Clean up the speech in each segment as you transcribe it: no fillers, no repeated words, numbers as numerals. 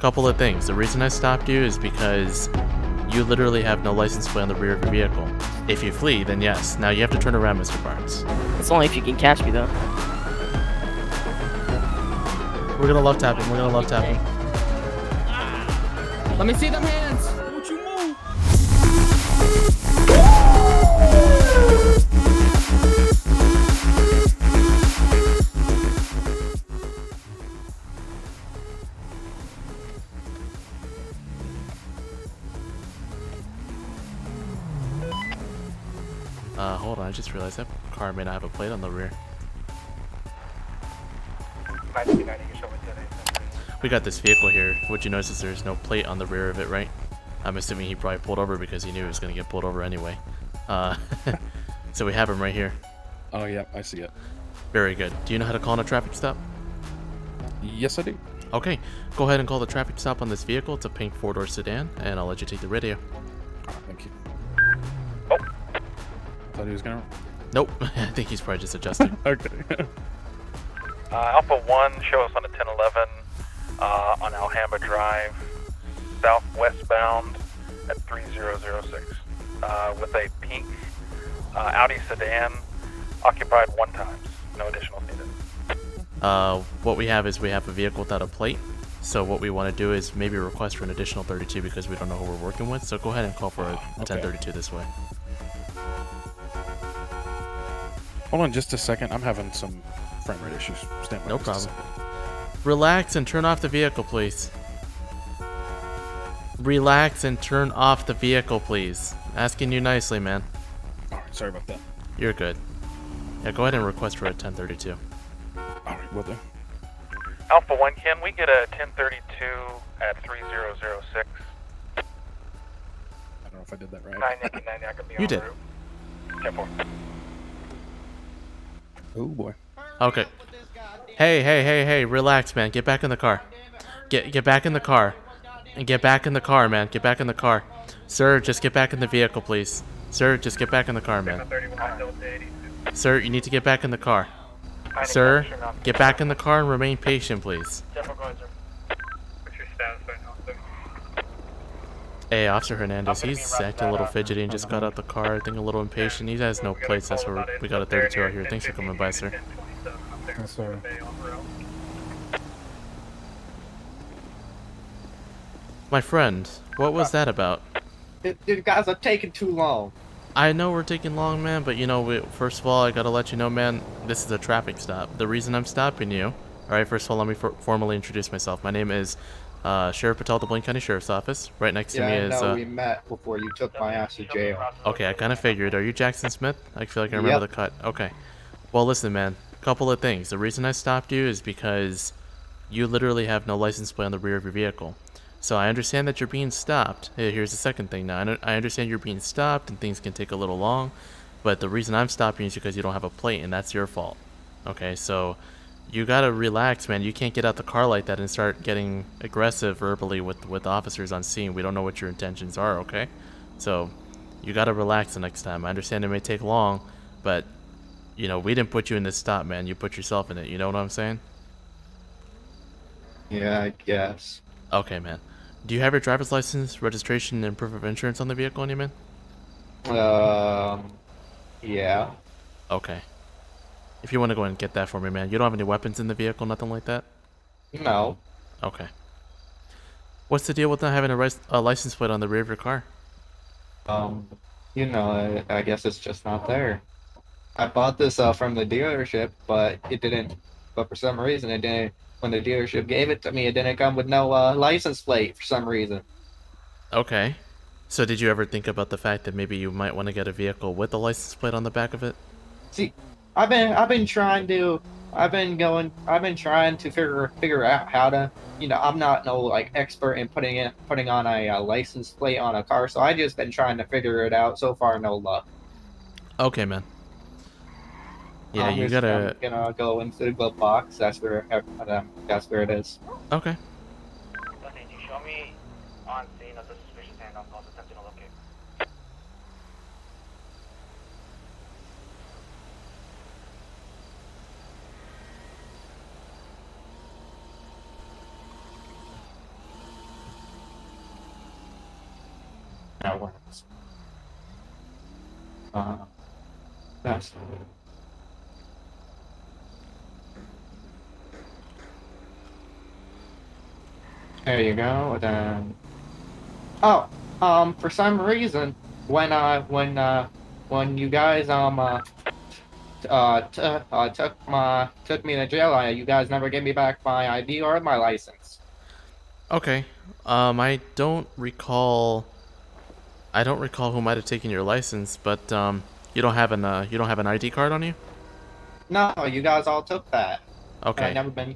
Couple of things. The reason I stopped you is because you literally have no license plate on the rear of your vehicle. If you flee, then yes. Now you have to turn around, Mr. Barnes. It's only if you can catch me, though. We're gonna love tap him. We're gonna love tap him. Let me see them hands. Don't you move. Hold on. I just realized that car may not have a plate on the rear. We got this vehicle here. What you notice is there's no plate on the rear of it, right? I'm assuming he probably pulled over because he knew he was going to get pulled over anyway. So we have him right here. Oh, yeah, I see it. Very good. Do you know how to call in a traffic stop? Yes, I do. Okay, go ahead and call the traffic stop on this vehicle. It's a pink four-door sedan, and I'll let you take the radio. Oh, thank you. Oh. Thought he was gonna. Nope, I think he's probably just adjusting. Okay. Alpha 1, show us on a 1011 on Alhambra Drive, southwestbound at 3006, with a pink Audi sedan, occupied 1 time. No additional needed. What we have is we have a vehicle without a plate. So what we want to do is maybe request for an additional 32 because we don't know who we're working with. So go ahead and call for a 1032 this way. Hold on just a second. I'm having some frame rate issues. Stand by No just a problem. second. Relax and turn off the vehicle, please. Relax and turn off the vehicle, please. Asking you nicely, man. Alright, sorry about that. You're good. Yeah, go ahead and request for a 1032. Alright, will do. Alpha 1, can we get a 1032 at 3006? I don't know if I did that right. 999, I could be You on did. route. 10-4. Oh boy. Okay. Hey, relax, man. Get back in the car. Get back in the car. And get back in the car, man. Get back in the car. Sir, just get back in the vehicle, please. Sir, just get back in the car, man. Sir, you need to get back in the car. Sir, get back in the car and remain patient, please. Hey, Officer Hernandez, he's acting a little fidgety and just got out the car. I think a little impatient. He has no plates, that's where we got a 32 out here. Thanks for coming by, sir. Yes, sir. My friend, what was that about? You guys are taking too long. I know we're taking long, man, but you know, first of all, I gotta let you know, man, this is a traffic stop. The reason I'm stopping you, alright, first of all, let me formally introduce myself. My name is Sheriff Patel, the Blaine County Sheriff's Office. Right next to me is... Yeah, I know we met before you took my ass to jail. Okay, I kind of figured. Are you Jackson Smith? I feel like I remember the cut. Okay. Well, listen, man, couple of things. The reason I stopped you is because you literally have no license plate on the rear of your vehicle. So I understand that you're being stopped. Here's the second thing now. I understand you're being stopped and things can take a little long, but the reason I'm stopping you is because you don't have a plate and that's your fault. Okay, so you gotta relax, man. You can't get out the car like that and start getting aggressive verbally with officers on scene. We don't know what your intentions are, okay? So you gotta relax the next time. I understand it may take long, but you know, we didn't put you in this stop, man. You put yourself in it. You know what I'm saying? Yeah, I guess. Okay, man. Do you have your driver's license, registration, and proof of insurance on the vehicle on you, man? Yeah. Okay. If you want to go ahead and get that for me, man. You don't have any weapons in the vehicle, nothing like that? No. Okay. What's the deal with not having a license plate on the rear of your car? You know, I guess it's just not there. I bought this from the dealership, but it didn't. But for some reason, it didn't. When the dealership gave it to me, it didn't come with no license plate for some reason. Okay. So did you ever think about the fact that maybe you might want to get a vehicle with a license plate on the back of it? See, I've been trying to figure out how to, you know, I'm not no like expert in putting on a license plate on a car, so I just been trying to figure it out. So far, no luck. Okay, man. Yeah, you gotta. I'm gonna go into the glove box. That's where it is. Okay. Show me on scene of the suspicious handoff calls attempting to locate. that works. That's. There you go. Then. Oh, for some reason, when you guys took me to jail, you guys never gave me back my ID or my license. Okay. I don't recall. I don't recall who might have taken your license, but you don't have an ID card on you? No, you guys all took that. Okay.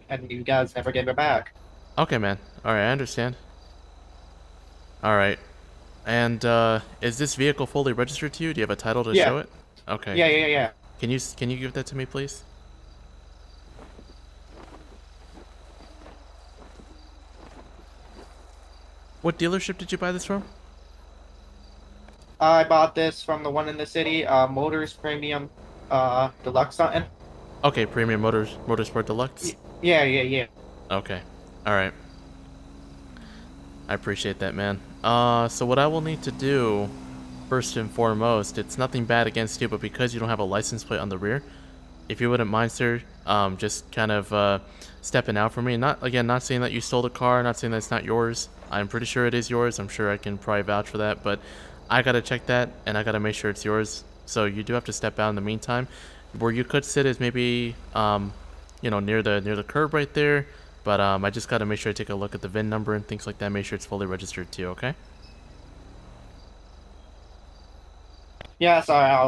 And you guys never gave it back. Okay, man. All right, I understand. All right. And is this vehicle fully registered to you? Do you have a title to show it? Okay. Yeah. Can you give that to me, please? What dealership did you buy this from? I bought this from the one in the city, Motors Premium, Deluxe something. Okay, Premium Motorsport Deluxe. Yeah. Okay. All right. I appreciate that, man. So what I will need to do, first and foremost, it's nothing bad against you, but because you don't have a license plate on the rear, if you wouldn't mind, sir, just kind of stepping out for me. Not saying that you stole the car, not saying that it's not yours. I'm pretty sure it is yours. I'm sure I can probably vouch for that, but I gotta check that, and I gotta make sure it's yours. So you do have to step out in the meantime. Where you could sit is maybe, near the curb right there. But I just gotta make sure I take a look at the VIN number and things like that. Make sure it's fully registered to you. Okay? Yeah, sorry, I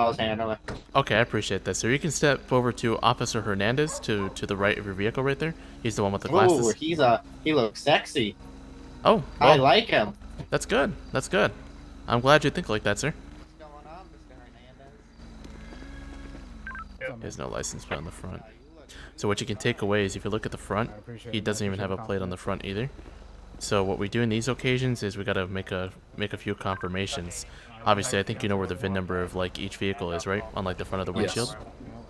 was handling. Okay, I appreciate that. So you can step over to Officer Hernandez to the right of your vehicle right there. He's the one with the glasses. Ooh, he looks sexy. Oh, I well, like him. that's good. That's good. I'm glad you think like that, sir. What's going on, Mr. Hernandez? There's no license plate on the front. So what you can take away is if you look at the front, he doesn't even have a plate on the front either. So what we do in these occasions is we gotta make a few confirmations. Obviously, I think you know where the VIN number of like each vehicle is, right? On like the front of the windshield.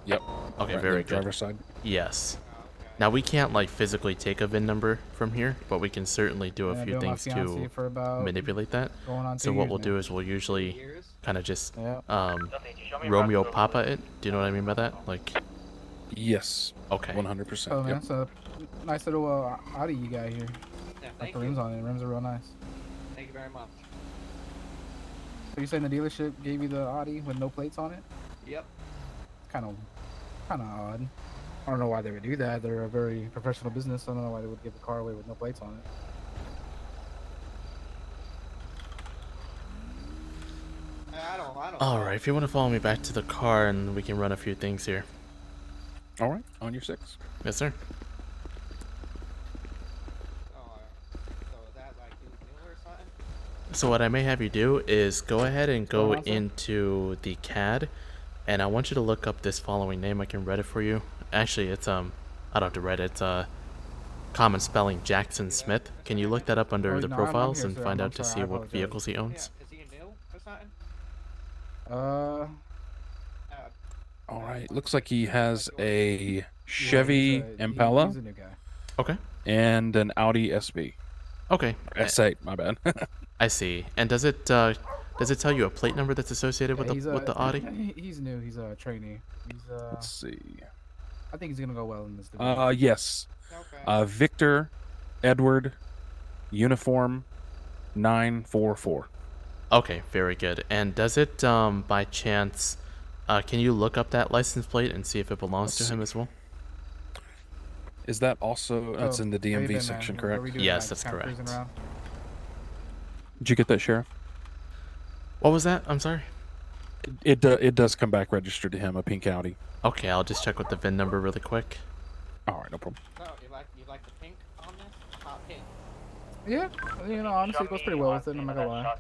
Yep. Okay, Right, very the good. driver's side. Yes. Now we can't like physically take a VIN number from here, but we can certainly do a few things to manipulate that. So what we'll do is we'll usually kind of just Romeo Papa it. Do you know what I mean by that? Like. Yes. Okay. 100%. Oh man, Yep. that's a nice little Audi you got here. Yeah, Got thank the rims you. on it. Rims are real nice. Thank you very much. So you saying the dealership gave you the Audi with no plates on it? Yep. Kind of odd. I don't know why they would do that. They're a very professional business. I don't know why they would give a car away with no plates on it. I don't All know. right. If you want to follow me back to the car, and we can run a few things here. All right. On your 6. Yes, sir. So is that like new or something? So what I may have you do is go ahead and go going on, sir? into the CAD, and I want you to look up this following name. I can read it for you. Actually, it's I don't have to write it. It's common spelling Jackson Smith. Can you look that up under Oh, the no, I'm profiles here, and sir. find I'm out to sorry, see I what apologize. vehicles he Yeah. owns? Is he new or something? All right. Looks like he has a Yeah, Chevy Impala He's a new guy. Okay. and an Audi SB. Okay. S8, my bad. I see. And does it tell you a plate number that's associated with Yeah, the Audi? He's new. He's a trainee. Let's see. I think he's gonna go well in this division. Yes. Okay. Victor Edward Uniform 944. Okay, very good. And does it by chance can you look up that license plate and see if it belongs to Let's him as well? Is that also that's in the Where you DMV been, section, man? What correct? we doing Yes, tonight? that's Just kinda cruising correct. around? Did you get that, Sheriff? What was that? I'm sorry. It does come back registered to him, a pink Audi. Okay, I'll just check with the VIN number really quick. All right, no problem. So you like the pink on this? Hot pink. Yeah, honestly, it goes pretty well with it. I'm not gonna lie.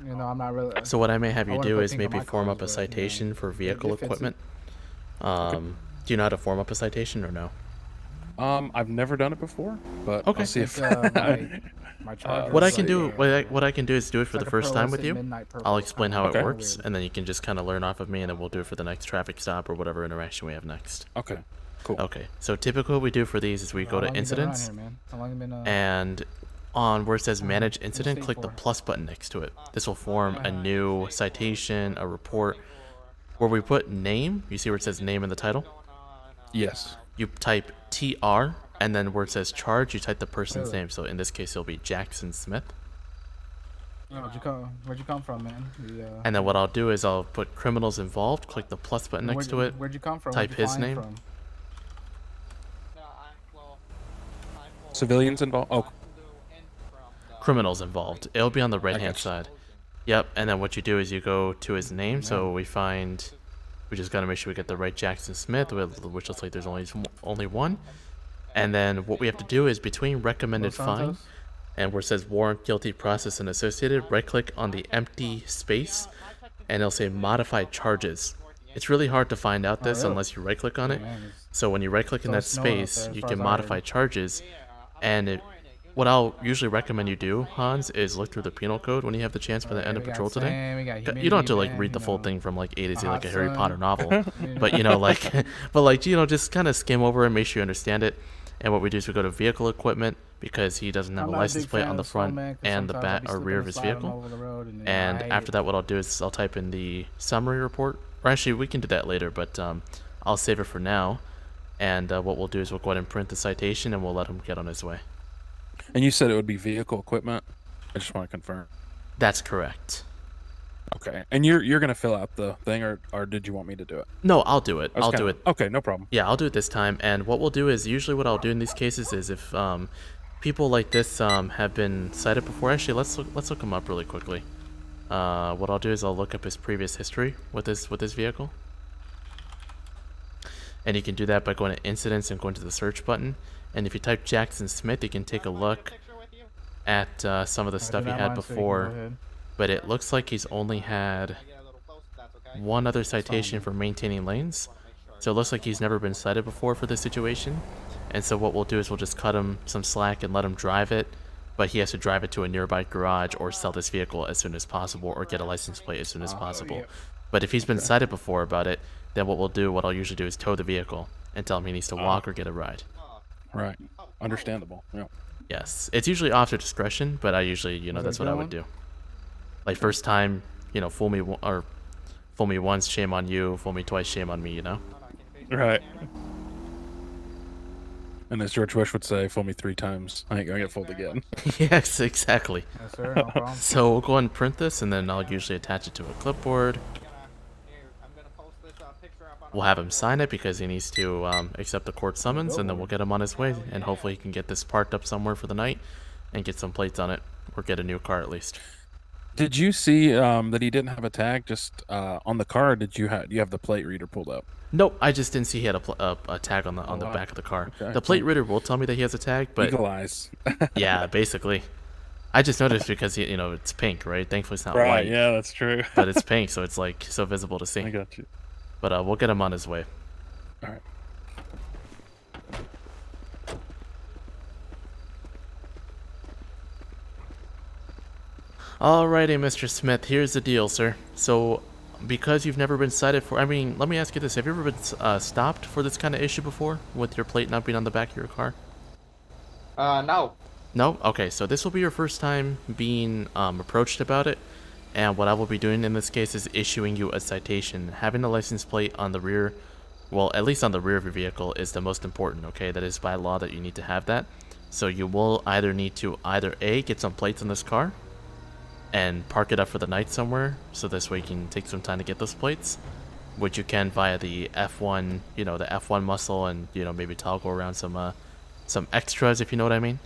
I'm not really. So what I may have I you wanna do put is pink on maybe my form cars, up a but, citation for vehicle it fits it. equipment. Do you know how to form up a citation or no? I've never done it before, but Okay. I'll see It's, if my Charger What I is can like do, a- what I can do is do it for it's the like a first time with pearlescent you. midnight purple. I'll explain how Okay. it works, and then you can just kind of learn off of me, and then we'll do it for the next traffic stop or whatever interaction we have next. Okay, cool. Okay. So typically what we do for these is we go How to long you been around incidents, here, man? How long you been, and on where it says Manage What's Incident, state click the for? plus button next to it. This will form a new citation, a report. Where we put name, you see where it says name in the title? Yes. You type TR, and then where it says charge, you type the person's Really? name. So in this case, it'll be Jackson Smith. Oh, where'd you come from, man? And then what I'll do is I'll put criminals involved, click the plus button next to it, Where'd you come from? type Where'd you his fly name. From? Civilians involved. Oh, Criminals involved. It'll be on the right hand gotcha. side. Yep, and then what you do is you go to his name, so we just gotta make sure we get the right Jackson Smith, which looks like there's only one. And then what we have to do is between recommended Los fine Santos? and where it says warrant, guilty, process, and associated, right click on the empty space and it'll say modify charges. It's really hard to find out this really? unless you right click on it. Man, So when you right click in So that it's snowing up space, there, as you far can as I modify heard. charges. And what I'll usually recommend you do, Hans, is look through the penal code when you have the chance for the end of we got patrol today. sand, we got You don't have to like humidity, read the man, full you thing know, from like A to Z a like a hot Harry sun, Potter novel, you but you know like, but like you know just kind of skim over and make sure you understand it. And what we do is we go to vehicle equipment because he doesn't have I'm a not a license big plate fan on the of snow, front man, 'cause and the sometimes I'll back be or slipping rear of and his sliding vehicle. over the road, and, And I hate after it. that, what I'll do is I'll type in the summary report. Or actually, we can do that later, but I'll save it for now. And what we'll do is we'll go ahead and print the citation and we'll let him get on his way. and you said it would be vehicle equipment. I just want to confirm. That's correct. Okay, and you're gonna fill out the thing, or did you want me to do it? No, I'll do it. I was I'll do kinda- it. Okay, no problem. Yeah, I'll do it this time. And what we'll do is usually what I'll do in these cases is if people like this have been cited before. Actually, let's look him up really quickly. What I'll do is I'll look up his previous history with this vehicle. And you can do that by going to incidents and going to the search button. And if you type Jackson Smith, you can take a look at some of the I do stuff he not had mind, so you can go before. ahead. But it looks like he's only had one other citation for maintaining lanes. So it looks like he's never been cited before for this situation. And so what we'll do is we'll just cut him some slack and let him drive it. But he has to drive it to a nearby garage or sell this vehicle as soon as possible or get a license plate as soon as possible. yeah. But if he's been cited before about it, then what I'll usually do is tow the vehicle and tell him he needs to walk or get a ride. Right, understandable. Yeah. Yes, it's usually off to discretion, but I usually, that's what I would do. Like first time, fool me once, shame on you. Fool me twice, shame on me. Right. And as George Bush would say, "Fool me 3 times, I ain't gonna get fooled again." Yes, exactly. Yes, sir. No problem. So we'll go ahead and print this, and then I'll usually attach it to a clipboard. We'll have him sign it because he needs to accept the court summons, and then we'll get him on his way, and hopefully he can get this parked up somewhere for the night and get some plates on it, or get a new car at least. Did you see that he didn't have a tag just on the car? Or did you have the plate reader pulled up? Nope, I just didn't see he had a tag on the wow. back of the car. Okay. The plate reader will tell me that he has a tag, but Eagle eyes. yeah, basically. I just noticed because it's pink, right? Thankfully it's not Right. white, Yeah, that's true. but it's pink, so it's like so visible to see. I got you. But we'll get him on his way. All right. Alrighty, Mr. Smith, here's the deal, sir. So, because you've never been cited for, let me ask you this. Have you ever been stopped for this kind of issue before, with your plate not being on the back of your car? No. No? Okay, so this will be your first time being approached about it. And what I will be doing in this case is issuing you a citation. Having the license plate on the rear, well, at least on the rear of your vehicle, is the most important, okay? That is by law that you need to have that. So you will either need to A, get some plates on this car, and park it up for the night somewhere, so this way you can take some time to get those plates, which you can via the F1, the F1 muscle, and maybe toggle around some extras, if you know what I mean.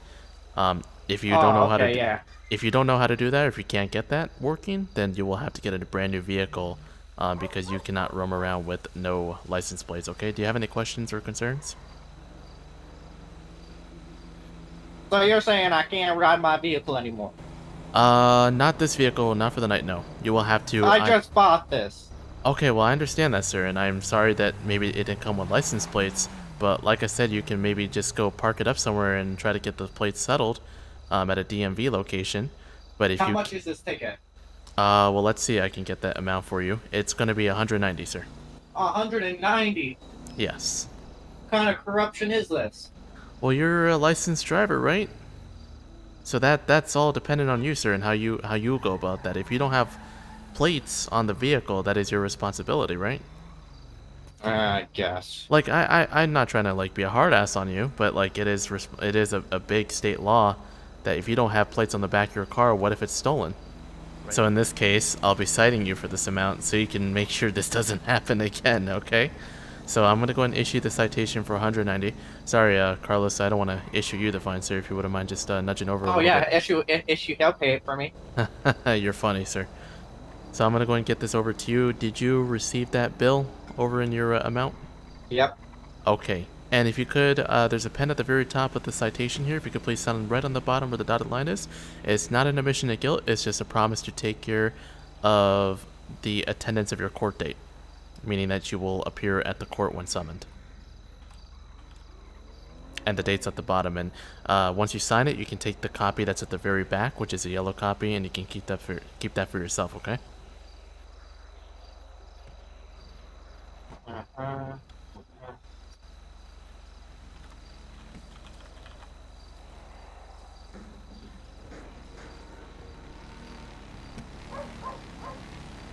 If you don't know how to, yeah. if you don't know how to do that, or if you can't get that working, then you will have to get a brand new vehicle, because you cannot roam around with no license plates. Okay? Do you have any questions or concerns? So you're saying I can't ride my vehicle anymore? Not this vehicle, not for the night. No, you will have to. I just bought this. Okay, well, I understand that, sir, and I'm sorry that maybe it didn't come with license plates, but like I said, you can maybe just go park it up somewhere and try to get the plates settled at a DMV location. But if How much is this ticket? well, let's see, I can get that amount for you. It's going to be 190, sir. 190. Yes. What kind of corruption is this? Well, you're a licensed driver, right? So that's all dependent on you, sir, and how you go about that. If you don't have plates on the vehicle, that is your responsibility, right? I guess. Like I'm not trying to like be a hard ass on you, but like it is a big state law that if you don't have plates on the back of your car, what if it's stolen? Right. So in this case, I'll be citing you for this amount so you can make sure this doesn't happen again, okay? So I'm gonna go ahead and issue the citation for 190. Sorry, Carlos, I don't want to issue you the fine, sir. If you wouldn't mind just nudging over. Oh yeah, issue. He'll pay it for me. You're funny, sir. So I'm gonna go and get this over to you. Did you receive that bill over in your amount? Yep. Okay. And if you could, there's a pen at the very top of the citation here. If you could please sign red on the bottom where the dotted line is. It's not an admission of guilt. It's just a promise to take care of the attendance of your court date, meaning that you will appear at the court when summoned. And the date's at the bottom. And once you sign it, you can take the copy that's at the very back, which is a yellow copy, and you can keep that for yourself. Okay.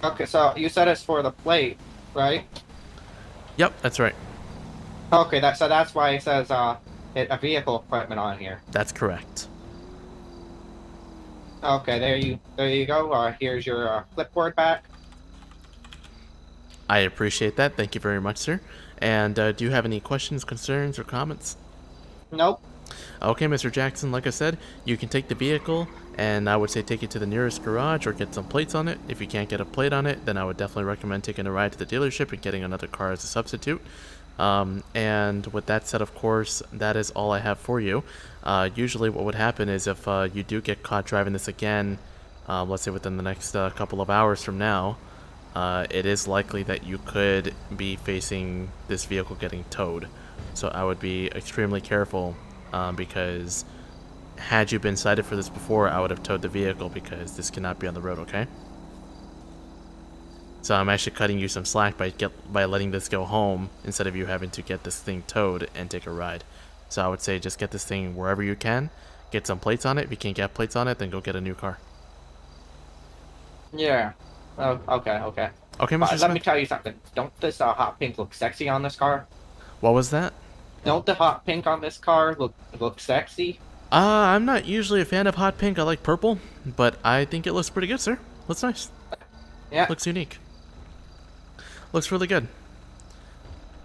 Okay, so you said it's for the plate, right? Yep, that's right. Okay, so that's why it says a vehicle equipment on here. That's correct. Okay, there you go. Here's your clipboard back. I appreciate that. Thank you very much, sir. And do you have any questions, concerns, or comments? Nope. Okay, Mr. Jackson, like I said, you can take the vehicle, and I would say take it to the nearest garage or get some plates on it. If you can't get a plate on it, then I would definitely recommend taking a ride to the dealership and getting another car as a substitute. And with that said, of course, that is all I have for you. Usually what would happen is if you do get caught driving this again, let's say within the next couple of hours from now, it is likely that you could be facing this vehicle getting towed. So I would be extremely careful because had you been cited for this before, I would have towed the vehicle because this cannot be on the road, okay? So I'm actually cutting you some slack by letting this go home instead of you having to get this thing towed and take a ride. So I would say just get this thing wherever you can, get some plates on it. If you can't get plates on it, then go get a new car. Yeah. Oh, okay. Okay, Mr. Smith? Let me tell you something. Don't this hot pink look sexy on this car? What was that? Don't the hot pink on this car look sexy? I'm not usually a fan of hot pink. I like purple, but I think it looks pretty good, sir. Looks nice. Yeah. Looks unique. Looks really good.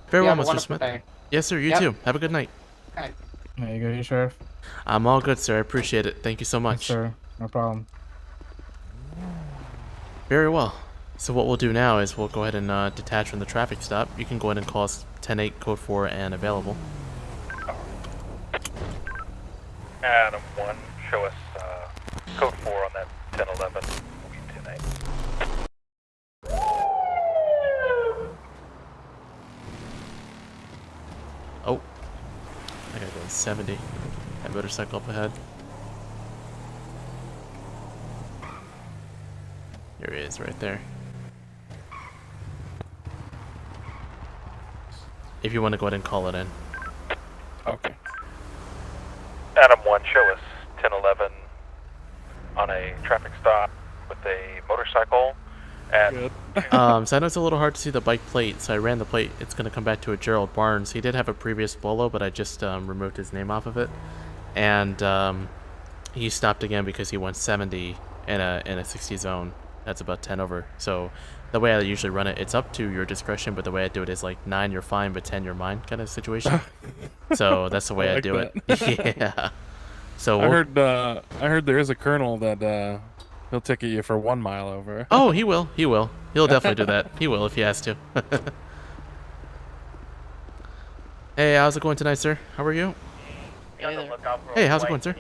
Farewell, Mr. Smith. Day. Yes, sir. You too. Have a good night. Okay. There you go, Sheriff. I'm all good, sir. I appreciate it. Thank you so much. Yes, sir. No problem. Very well. So what we'll do now is we'll go ahead and detach from the traffic stop. You can go ahead and call us 10-8, code 4, and available. Adam 1, show us code 4 on that 1011. Will be 10-8. Oh. I gotta go in 70. That motorcycle up ahead. There he is, right there. If you want to go ahead and call it in. Okay. Adam 1, show us 1011 on a traffic stop with a motorcycle. And so I know it's a little hard to see the bike plate, so I ran the plate. It's going to come back to a Gerald Barnes. He did have a previous Bolo, but I just removed his name off of it. And he stopped again because he went 70 in a 60 zone. That's about 10 over. So the way I usually run it, it's up to your discretion, but the way I do it is like 9 you're fine, but 10 you're mine kind of situation. So that's the way I do it. Yeah. So I heard there is a colonel that he'll ticket you for 1 mile over. Oh, he will. He will. He'll definitely do that. He will if he has to. Hey, how's it going tonight, sir? How are you? Hey, how's it going, sir?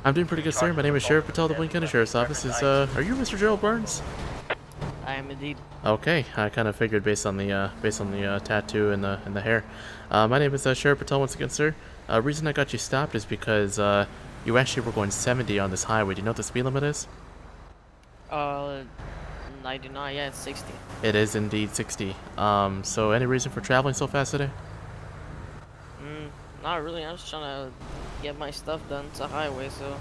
I'm doing pretty good, sir. My name is Sheriff Patel of the Blaine County Sheriff's Office. Are you Mr. Gerald Barnes? I am indeed. Okay, I kind of figured based on the tattoo and the hair. My name is Sheriff Patel once again, sir. Reason I got you stopped is because you actually were going 70 on this highway. Do you know what the speed limit is? I do not. Yeah, it's 60. It is indeed 60. So any reason for traveling so fast today? Not really. I was trying to get my stuff done. It's a highway, so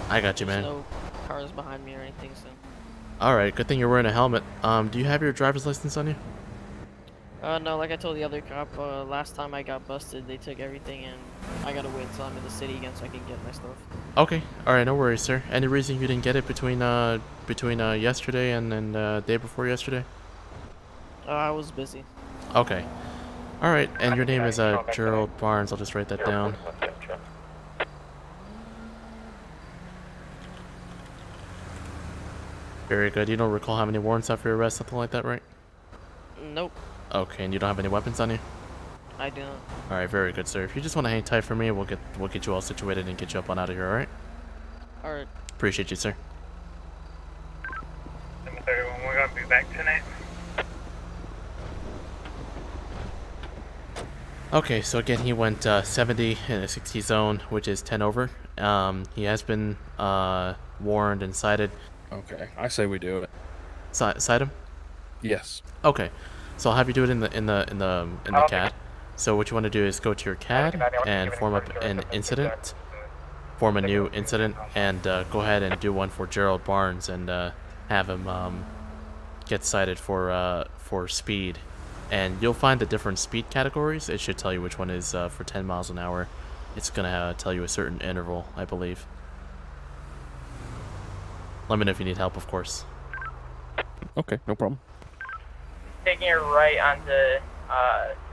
I got you, there's man. no cars behind me or anything. So. All right, good thing you're wearing a helmet. Do you have your driver's license on you? No, like I told the other cop, last time I got busted, they took everything, and I gotta wait until I'm in the city again so I can get my stuff. Okay. All right, no worries, sir. Any reason you didn't get it between yesterday and day before yesterday? I was busy. Okay. All right, and your name is Gerald Barnes. I'll just write that down. Very good. You don't recall how many warrants out for your arrest, something like that, right? Nope, Okay, and you don't have any weapons on you? I do not. All right, very good, sir. If you just want to hang tight for me, we'll get you all situated and get you up on out of here. All right? Alright. Appreciate you, sir. Number 31, we're gonna be back tonight. Okay, so again, he went 70 in a 60 zone, which is 10 over. He has been warned and cited. Okay, I say we do it. Cite him? Yes. Okay, so I'll have you do it in the CAD. So what you want to do is go to your CAD and form up an incident, form a new incident, and go ahead and do one for Gerald Barnes and have him get cited for speed. And you'll find the different speed categories. It should tell you which one is for 10 miles an hour. It's gonna tell you a certain interval, I believe. Let me know if you need help, of course. Okay, no problem. Taking it right onto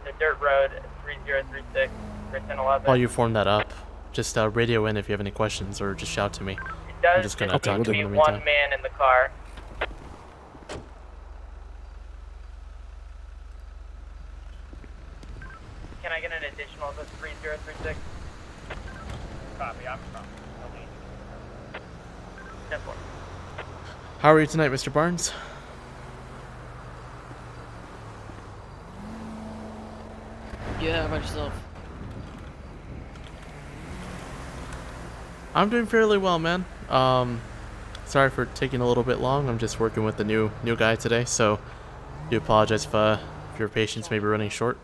the dirt road 3036 for 1011. While you form that up, just radio in if you have any questions, or just shout to me. It I'm does just gonna just talk seem to to him be in the one meantime. man in the car. Can I get an additional of the 3036? Copy, I'm from. 10-4. How are you tonight, Mr. Barnes? Yeah, how about yourself? I'm doing fairly well, man. Sorry for taking a little bit long. I'm just working with the new guy today, so do apologize if your patience may be running short.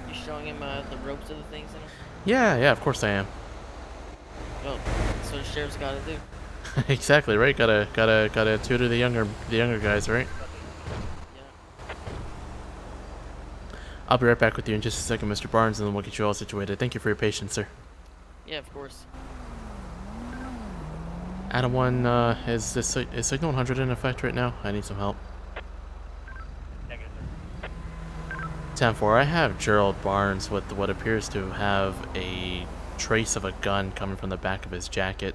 You showing him the ropes of the things in it? Yeah, of course I am. Oh, that's what the sheriff's gotta do. Exactly, right? Gotta tutor the younger guys, right? Yeah. I'll be right back with you in just a second, Mr. Barnes, and then we'll get you all situated. Thank you for your patience, sir. Yeah, of course. Adam 1, is Signal 100 in effect right now? I need some help. Negative, 10-4, I have Gerald Barnes with what appears to have a trace of a gun coming from the back of his jacket.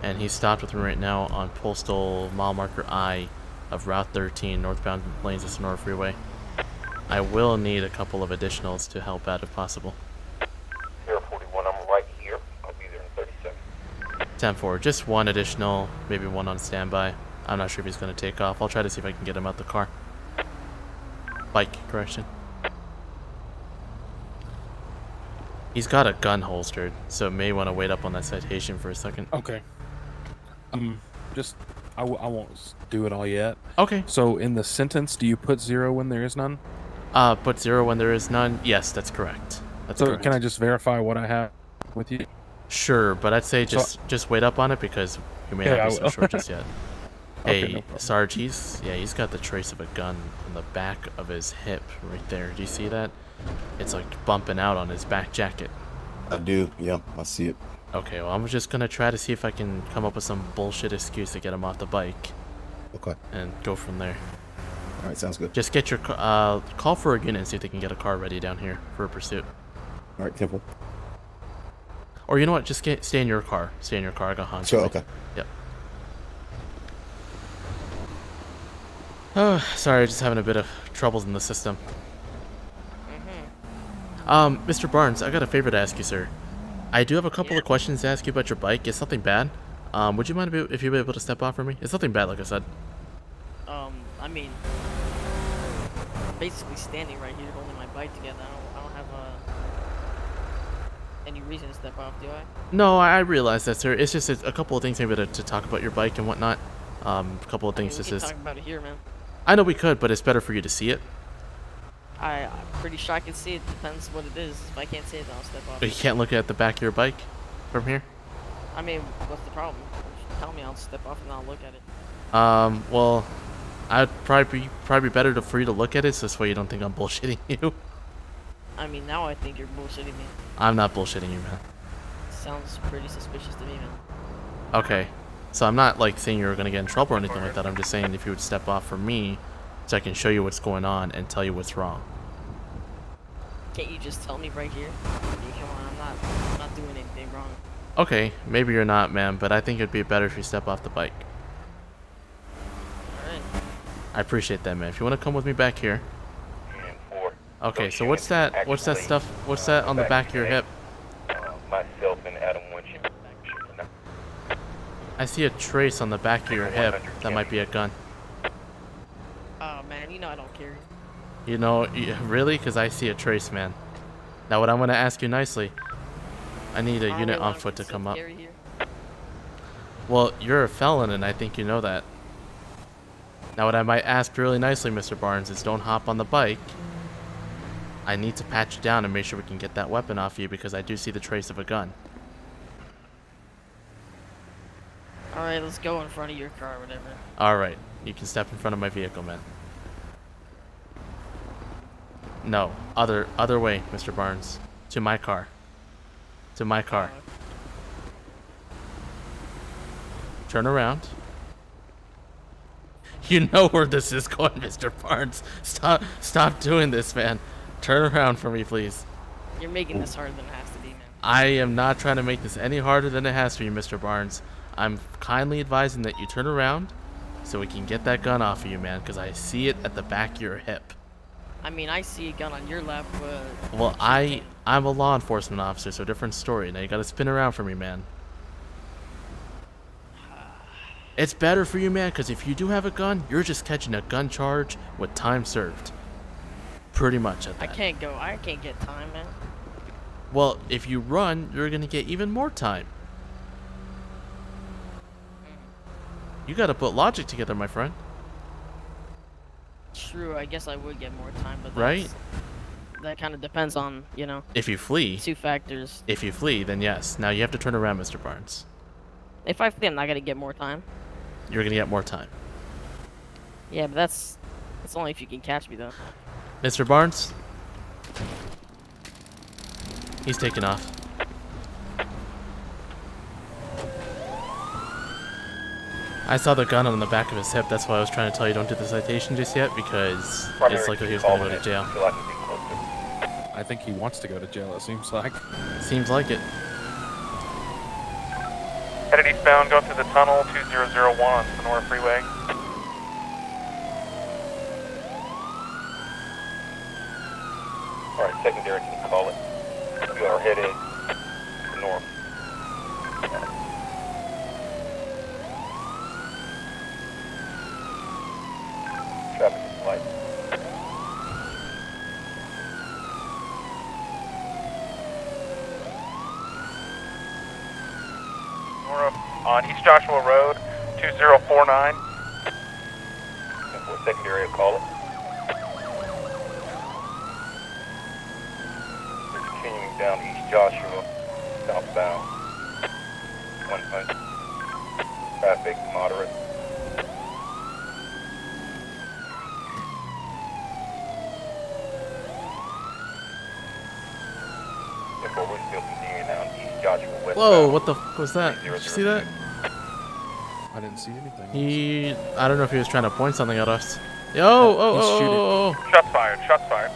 And he's stopped with me right now on postal mile marker I of Route 13, northbound lanes of Sonora Freeway. I will need a couple of additionals to help out if possible. 041, I'm right here. I'll be there in 30 seconds. 10-4, just one additional, maybe one on standby. I'm not sure if he's going to take off. I'll try to see if I can get him out the car. Bike, correction. He's got a gun holstered, so may want to wait up on that citation for a second. Okay. Just I won't do it all yet. Okay. So in the sentence, do you put 0 when there is none? Put 0 when there is none. Yes, that's correct. That's So correct. can I just verify what I have with you? Sure, but I'd say So- just wait up on it because you may Yeah, not I be so will. sure just yet. Okay, Hey, no problem. Sarge, he's got the trace of a gun on the back of his hip right there. Do you see that? It's like bumping out on his back jacket. I do, yeah, I see it. Okay, well, I'm just gonna try to see if I can come up with some bullshit excuse to get him off the bike Okay. and go from there. All right, sounds good. Just get your call for a unit and see if they can get a car ready down here for a pursuit. All right, Temple. Or you know what? Just stay in your car. Stay in your car. I got Hans. Sure, with me. okay. Yep. Oh, sorry, just having a bit of troubles in the system. Mr. Barnes, I got a favor to ask you, sir. I do have a couple of questions to ask you about your bike. It's nothing bad. Would you mind if you were able to step off for me? It's nothing bad, like I said. I mean, I'm basically standing right here holding my bike together. I don't have any reason to step off, do I? No, I realize that, sir. It's just a couple of things maybe to talk about your bike and whatnot. A couple of I mean, things we just can as... talk about it here, man. I know we could, but it's better for you to see it. I'm pretty sure I can see it. Depends what it is. If I can't see it, then I'll step off. But you can't look at the back of your bike from here? I mean, what's the problem? Just tell me, I'll step off and I'll look at it. Well, I'd probably be better for you to look at it, so this way you don't think I'm bullshitting you. I mean, now I think you're bullshitting me. I'm not bullshitting you, man. Sounds pretty suspicious to me, man. Okay, so I'm not like saying you're gonna get in trouble or anything like that. I'm just saying if you would step off for me, so I can show you what's going on and tell you what's wrong. Can't you just tell me right here? I mean, come on, I'm not doing anything wrong. Okay, maybe you're not, man, but I think it'd be better if you step off the bike. Alright. I appreciate that, man. If you want to come with me back here. Okay, so what's that stuff? What's that on the back of your hip? Myself and Adam Winch. I see a trace on the back of your hip. That might be a gun. Oh man, you know I don't carry. You know, really? Because I see a trace, man. Now, what I'm going to ask you nicely, I need a unit on foot to come up. Well, you're a felon, and I think you know that. Now, what I might ask really nicely, Mr. Barnes, is don't hop on the bike. I need to patch you down and make sure we can get that weapon off you because I do see the trace of a gun. Alright, let's go in front of your car or whatever. Alright, you can step in front of my vehicle, man. No, other way, Mr. Barnes. To my car. To my car. Turn around. You know where this is going, Mr. Barnes. Stop doing this, man. Turn around for me, please. You're making this harder than it has to be, man. I am not trying to make this any harder than it has to be, Mr. Barnes. I'm kindly advising that you turn around so we can get that gun off of you, man, because I see it at the back of your hip. I mean, I see a gun on your lap, but... Well, I'm a law enforcement officer, so different story. Now you gotta spin around for me, man. It's better for you, man, because if you do have a gun, you're just catching a gun charge with time served. Pretty much at that. I can't get time, man. Well, if you run, you're gonna get even more time. You gotta put logic together, my friend. True, I guess I would get more time, but right? That kind of depends on, you know, if you flee. Two factors. If you flee, then yes. Now you have to turn around, Mr. Barnes. If I flee, I'm not gonna get more time. You're gonna get more time. Yeah, but that's only if you can catch me, though. Mr. Barnes? He's taking off. I saw the gun on the back of his hip. That's why I was trying to tell you don't do the citation just yet, because it's like he was going to go to jail. I think he wants to go to jail, it seems like. Seems like it. Headed eastbound, going through the tunnel, 2001 on Sonora Freeway. Alright, secondary, can you call it? We are headed north. Traffic is light. Sonora on East Joshua Road, 2049. For secondary, I'll call it. Continuing down East Joshua, southbound. 100. Traffic moderate. Therefore, we're still continuing down East Joshua westbound. Whoa, what the f was that? Did you see that? I didn't see anything. I don't know if he was trying to point something at us. Oh. Shots fired, shots fired.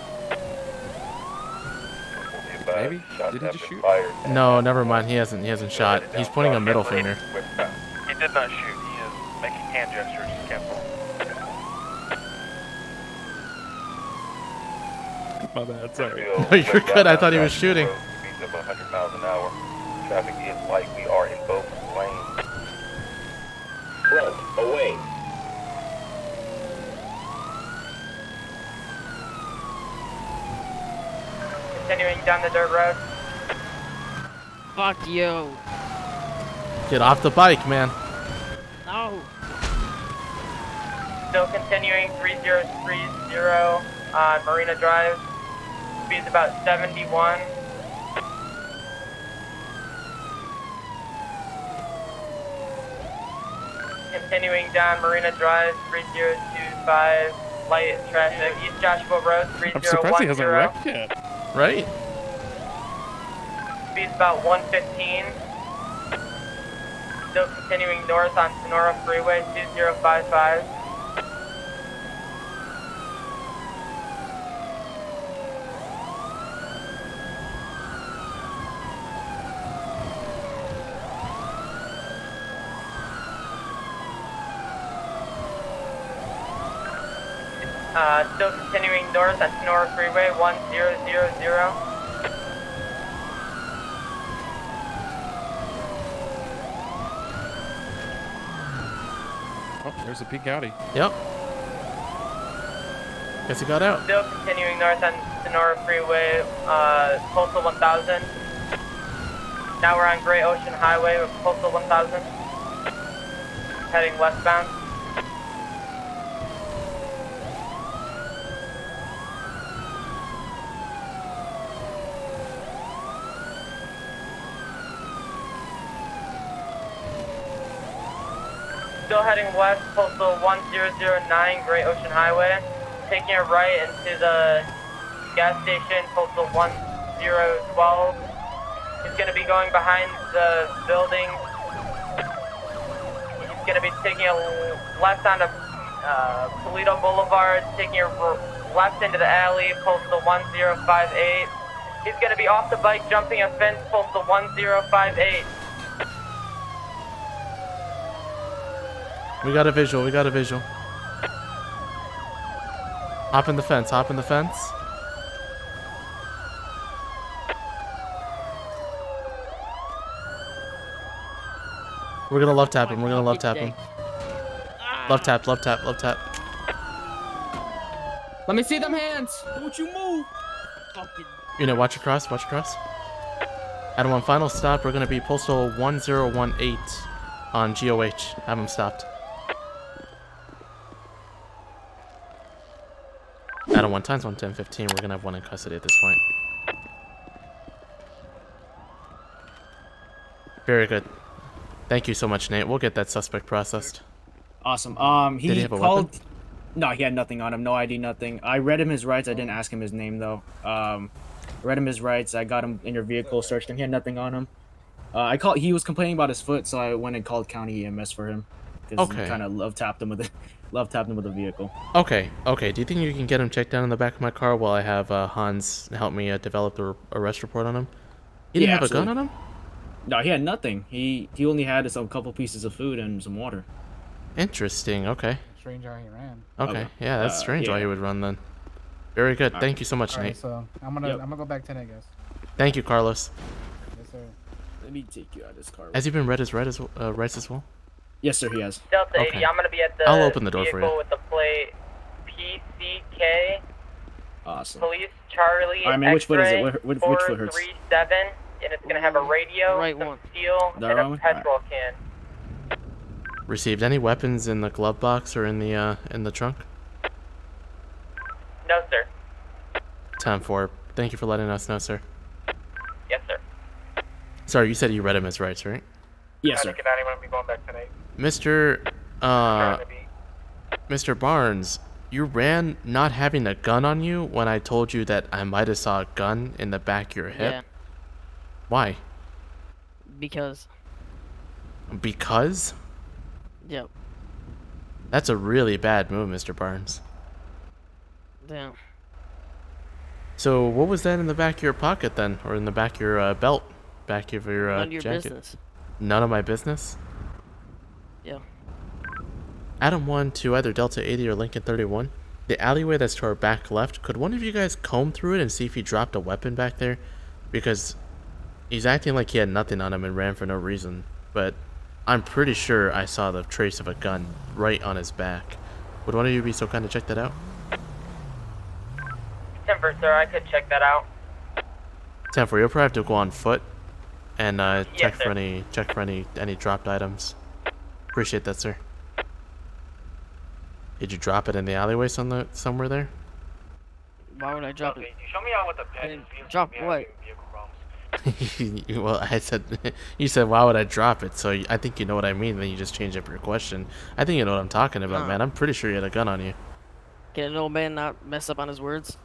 Maybe? Did he just shoot? No, never mind. He hasn't shot. He's pointing a middle finger. He did not shoot. He is making hand gestures. Careful. My bad, sorry. No, you're good. I thought he was shooting. Speeds of 100 miles an hour. Traffic is light. We are in both lanes. Front, away. Continuing down the dirt road. Fuck you. Get off the bike, man. No. Still continuing 3030 on Marina Drive. Speed's about 71. Continuing down Marina Drive, 3025, light traffic, East Joshua Road, 3010. I'm surprised he hasn't wrecked yet. Right? Speed's about 115. Still continuing north on Sonora Freeway, 2055. Still continuing north on Sonora Freeway, 1000. Oh, there's a peak Audi. Yep. Guess he got out. Still continuing north on Sonora Freeway, Postal 1000. Now we're on Great Ocean Highway with Postal 1000. Heading westbound. Still heading west, Postal 1009, Great Ocean Highway. Taking a right into the gas station, Postal 1012. He's going to be going behind the building. He's going to be taking a left onto Toledo Boulevard, taking a left into the alley, Postal 1058. He's going to be off the bike, jumping a fence, Postal 1058. We got a visual, we got a visual. Hop in the fence, hop in the fence. We're gonna love tap him, we're gonna love tap him. Love tap, love tap, love tap. Let me see them hands. Don't you move. Unit, watch across, watch across. At one final stop, we're gonna be Postal 1018 on GOH. Have him stopped. Adam 1 times 1, 10, 15. We're gonna have one in custody at this point. Very good. Thank you so much, Nate. We'll get that suspect processed. Awesome. Did he have a called. weapon? No, he had nothing on him. No ID, nothing. I read him his rights. I didn't ask him his name though. Read him his rights. I got him in your vehicle, searched him. He had nothing on him. He was complaining about his foot, so I went and called County EMS for him. Because Okay. he kind of love tapped him with the vehicle. Okay, okay. Do you think you can get him checked down in the back of my car while I have Hans help me develop the arrest report on him? He didn't Yeah, have a gun on absolutely. him? No, he had nothing. He only had some couple pieces of food and some water. Interesting, okay. Strange how he ran. Okay, yeah, that's strange why he yeah. would run then. Very good. All Thank you so much, Alright, Nate. so I'm gonna go back 10, I guess. Thank you, Carlos. Yes, sir. Let me take you out of this car. Has he been read his rights as well? Yes, sir, he has. Delta 80, Okay. I'm going to be at the I'll open the door for vehicle you. with the plate PCK, Awesome. Police Charlie, Alright, man, which foot is it? X-ray, Which foot hurts? 437, and it's going to have a radio, Right some one. steel, That and right a one? petrol can. Received any weapons in the glove box or in the trunk? No, sir. 10-4. Thank you for letting us know, sir. Yes, sir. Sorry, you said you read him his rights, right? Yes, sir. Good night, I'm going to be going back tonight. Mr. Barnes, you ran not having a gun on you when I told you that I might have saw a gun in the back of your hip. Yeah, Why? because. Because? Yep. That's a really bad move, Mr. Barnes. Damn. So what was that in the back of your pocket then? Or in the back of your belt? Back of your None of your jacket? business. None of my business? Yeah. Adam 1 to either Delta 80 or Lincoln 31. The alleyway that's to our back left, could one of you guys comb through it and see if he dropped a weapon back there? Because he's acting like he had nothing on him and ran for no reason. But I'm pretty sure I saw the trace of a gun right on his back. Would one of you be so kind to check that out? Timber, sir, I could check that out. 10-4, you'll probably have to go on foot and check sir. for any dropped items. Appreciate that, sir. Did you drop it in the alleyway somewhere there? Why would I drop Okay, it? you show me out with the I pen. didn't drop what? Well, I said, you said, why would I drop it? So I think you know what I mean. Then you just changed up your question. I think you know what I'm talking about, Huh. man. I'm pretty sure you had a gun on you. Can an old man not mess up on his words?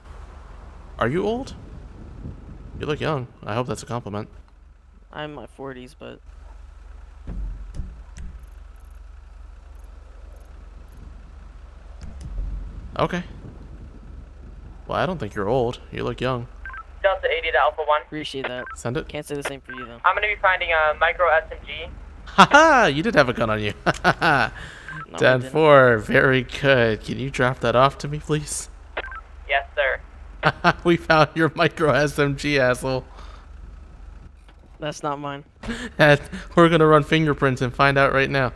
Are you old? You look young. I hope that's a compliment. I'm in my 40s, but Okay. Well, I don't think you're old. You look young. Delta 80 to Alpha 1. appreciate that. Send it. Can't say the same for you though. I'm gonna be finding a micro SMG. Haha! You did have a gun on you. No, I 10-4. Very good. Can you drop that off to me, please? Yes, sir. We found your micro SMG, asshole. That's not mine. And we're gonna run fingerprints and find out right now.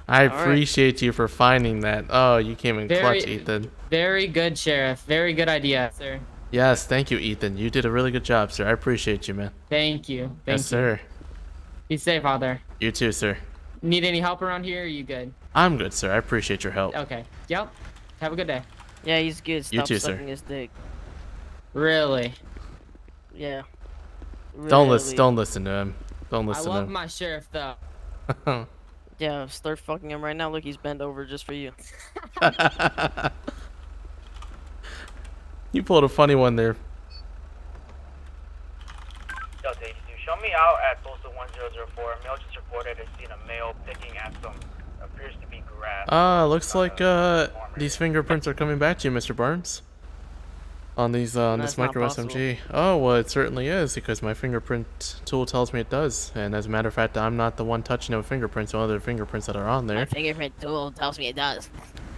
I All right. appreciate you for finding that. Oh, you came in clutch, Very- Ethan. Very good, Sheriff. Very good idea, sir. Yes, thank you, Ethan. You did a really good job, sir. I appreciate you, man. Thank you. Thank Yes, you. sir. Be safe out there. You too, sir. Need any help around here? Or are you good? I'm good, sir. I appreciate your help. Okay. Yep. Have a good day. Yeah, he's good. You Stop too, sir. sucking his dick. Really? Yeah. Don't Really. listen to him. Don't I listen love to my sheriff though. him. Yeah, start fucking him right now. Look, he's bent over just for you. You pulled a funny one there. Delta 82, show me out at postal 1004. A male just reported has seen a male picking at some appears to be grass. Looks like these fingerprints are coming back to you, Mr. Barnes. On these on That's this not micro possible. SMG. Oh, well, it certainly is because my fingerprint tool tells me it does. And as a matter of fact, I'm not the one touching no fingerprints. Some other fingerprints that are on My there. fingerprint tool tells me it does.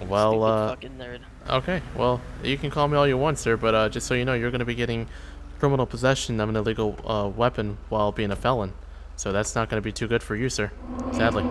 Well, Stupid fucking nerd. okay. Well, you can call me all you want, sir. But just so you know, you're going to be getting criminal possession of an illegal weapon while being a felon. So that's not going to be too good for you, sir. Sadly.